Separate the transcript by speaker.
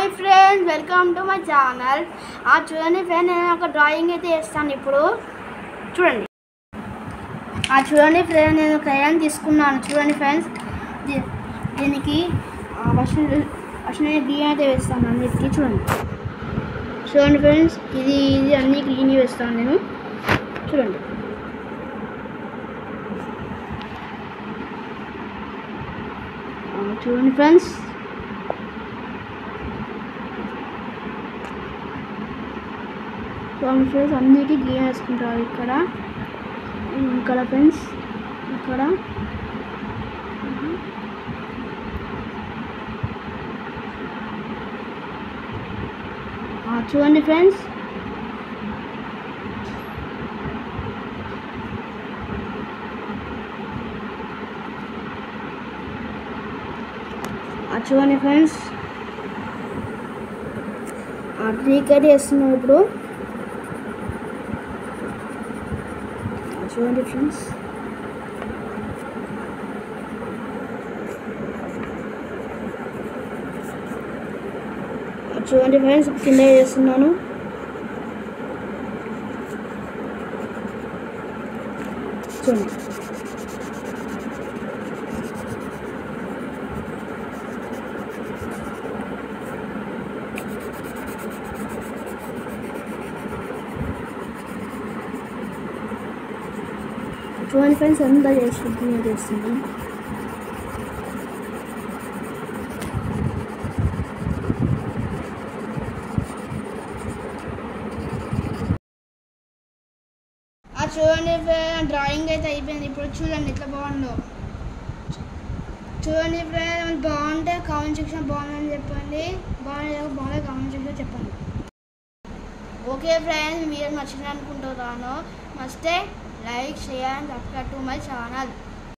Speaker 1: Hi friends, welcome to my channel. చూడండి friend, నేను ఒక డ్రాయింగ్ అయితే వేస్తాను ఇప్పుడు. చూడండి ఫ్రెండ్, నేను క్రయాన్ తీసుకున్నాను. చూడండి ఫ్రెండ్స్, దీనికి ఫస్ట్ నేను గ్రీన్ అయితే వేస్తాను అన్నిటికీ. చూడండి ఫ్రెండ్స్, ఇది అన్ని గ్రీన్ వేస్తాను నేను. చూడండి ఫ్రెండ్స్, అన్నిటికీ గ్రీన్ వేసుకుంటారు. ఇక్కడ ఫ్రెండ్స్, ఇక్కడ చూడండి ఫ్రెండ్స్, ట్రీకి అయితే వేస్తున్నాం ఇప్పుడు. చూడండి ఫ్రెండ్స్, కింద చేస్తున్నాను. చూడండి ఫ్రెండ్స్, అంతా చేస్తున్నాను. చూడండి ఫ్రెండ్, డ్రాయింగ్ అయితే అయిపోయింది. ఇప్పుడు చూడండి ఎట్లా బాగుందో. చూడండి ఫ్రెండ్, బాగుంటే కామెంట్ సెక్షన్ బాగుందని చెప్పండి, బాగుంటే కామెంట్ సెక్షన్ చెప్పండి. ఓకే ఫ్రెండ్స్, మీరు నచ్చింది అనుకుంటున్నాను. నచ్చితే like, share and subscribe to my channel.